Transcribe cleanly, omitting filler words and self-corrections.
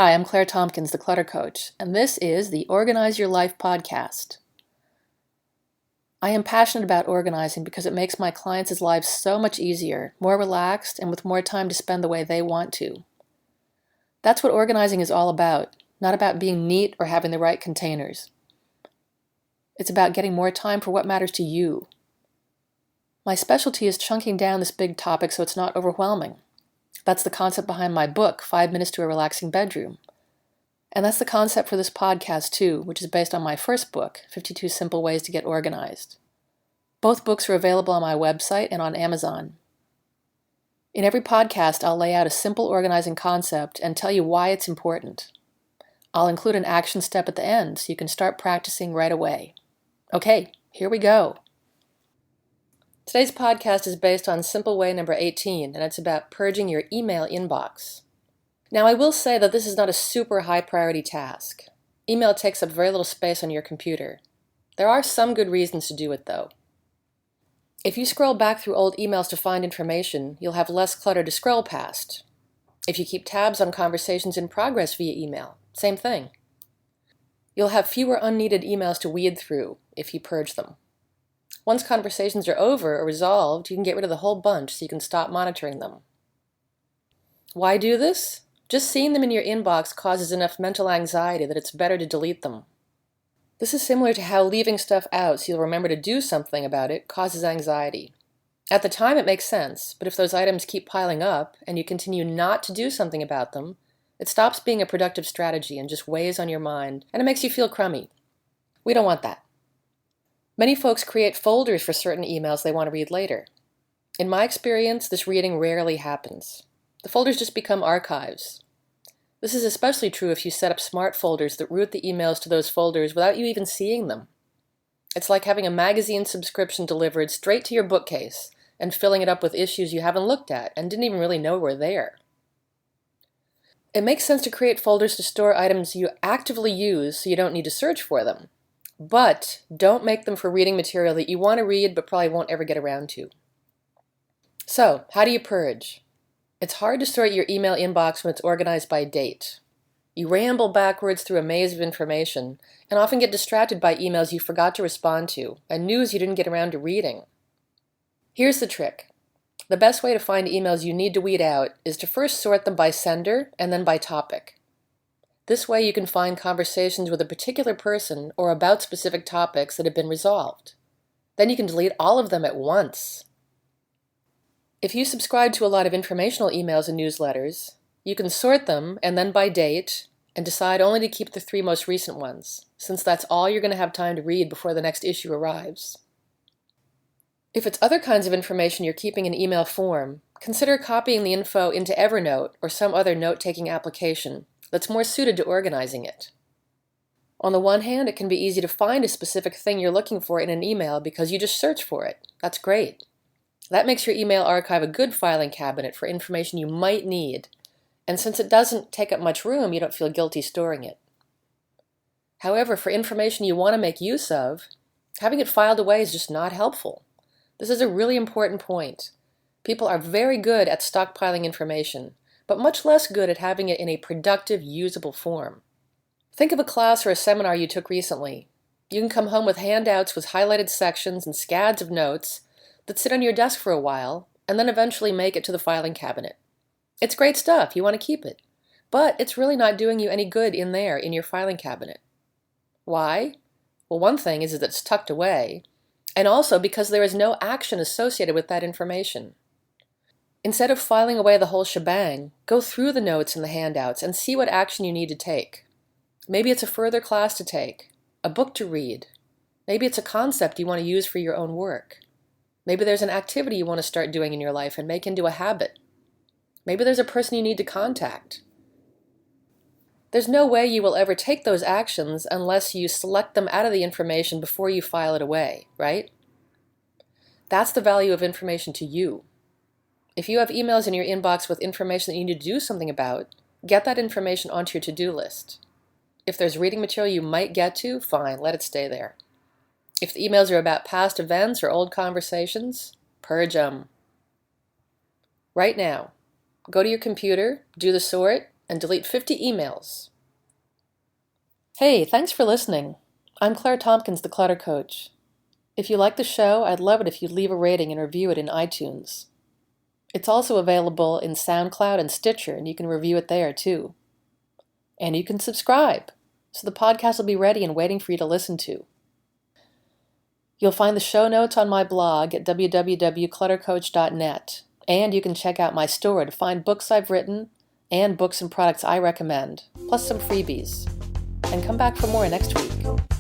Hi, I'm Claire Tompkins, the Clutter Coach, and this is the Organize Your Life podcast. I am passionate about organizing because it makes my clients' lives so much easier, more relaxed, and with more time to spend the way they want to. That's what organizing is all about, not about being neat or having the right containers. It's about getting more time for what matters to you. My specialty is chunking down this big topic so it's not overwhelming. That's the concept behind my book, 5 Minutes to a Relaxing Bedroom. And that's the concept for this podcast too, which is based on my first book, 52 Simple Ways to Get Organized. Both books are available on my website and on Amazon. In every podcast, I'll lay out a simple organizing concept and tell you why it's important. I'll include an action step at the end so you can start practicing right away. Okay, here we go. Today's podcast is based on simple way number 18, and it's about purging your email inbox. Now, I will say that this is not a super high priority task. Email takes up very little space on your computer. There are some good reasons to do it, though. If you scroll back through old emails to find information, you'll have less clutter to scroll past. If you keep tabs on conversations in progress via email, same thing. You'll have fewer unneeded emails to weed through if you purge them. Once conversations are over or resolved, you can get rid of the whole bunch so you can stop monitoring them. Why do this? Just seeing them in your inbox causes enough mental anxiety that it's better to delete them. This is similar to how leaving stuff out so you'll remember to do something about it causes anxiety. At the time it makes sense, but if those items keep piling up and you continue not to do something about them, it stops being a productive strategy and just weighs on your mind, and it makes you feel crummy. We don't want that. Many folks create folders for certain emails they want to read later. In my experience, this reading rarely happens. The folders just become archives. This is especially true if you set up smart folders that route the emails to those folders without you even seeing them. It's like having a magazine subscription delivered straight to your bookcase and filling it up with issues you haven't looked at and didn't even really know were there. It makes sense to create folders to store items you actively use so you don't need to search for them. But don't make them for reading material that you want to read but probably won't ever get around to. So, how do you purge? It's hard to sort your email inbox when it's organized by date. You ramble backwards through a maze of information and often get distracted by emails you forgot to respond to and news you didn't get around to reading. Here's the trick. The best way to find emails you need to weed out is to first sort them by sender and then by topic. This way you can find conversations with a particular person or about specific topics that have been resolved. Then you can delete all of them at once. If you subscribe to a lot of informational emails and newsletters, you can sort them and then by date and decide only to keep the 3 most recent ones, since that's all you're going to have time to read before the next issue arrives. If it's other kinds of information you're keeping in email form, consider copying the info into Evernote or some other note-taking application that's more suited to organizing it. On the one hand, it can be easy to find a specific thing you're looking for in an email because you just search for it. That's great. That makes your email archive a good filing cabinet for information you might need, and since it doesn't take up much room, you don't feel guilty storing it. However, for information you want to make use of, having it filed away is just not helpful. This is a really important point. People are very good at stockpiling information, but much less good at having it in a productive, usable form. Think of a class or a seminar you took recently. You can come home with handouts with highlighted sections and scads of notes that sit on your desk for a while, and then eventually make it to the filing cabinet. It's great stuff, you want to keep it, but it's really not doing you any good in there in your filing cabinet. Why? Well, one thing is that it's tucked away, and also because there is no action associated with that information. Instead of filing away the whole shebang, go through the notes and the handouts and see what action you need to take. Maybe it's a further class to take, a book to read. Maybe it's a concept you want to use for your own work. Maybe there's an activity you want to start doing in your life and make into a habit. Maybe there's a person you need to contact. There's no way you will ever take those actions unless you select them out of the information before you file it away, right? That's the value of information to you. If you have emails in your inbox with information that you need to do something about, get that information onto your to-do list. If there's reading material you might get to, fine, let it stay there. If the emails are about past events or old conversations, purge them. Right now, go to your computer, do the sort, and delete 50 emails. Hey, thanks for listening. I'm Claire Tompkins, the Clutter Coach. If you like the show, I'd love it if you'd leave a rating and review it in iTunes. It's also available in SoundCloud and Stitcher, and you can review it there too. And you can subscribe, so the podcast will be ready and waiting for you to listen to. You'll find the show notes on my blog at www.cluttercoach.net, and you can check out my store to find books I've written and books and products I recommend, plus some freebies. And come back for more next week.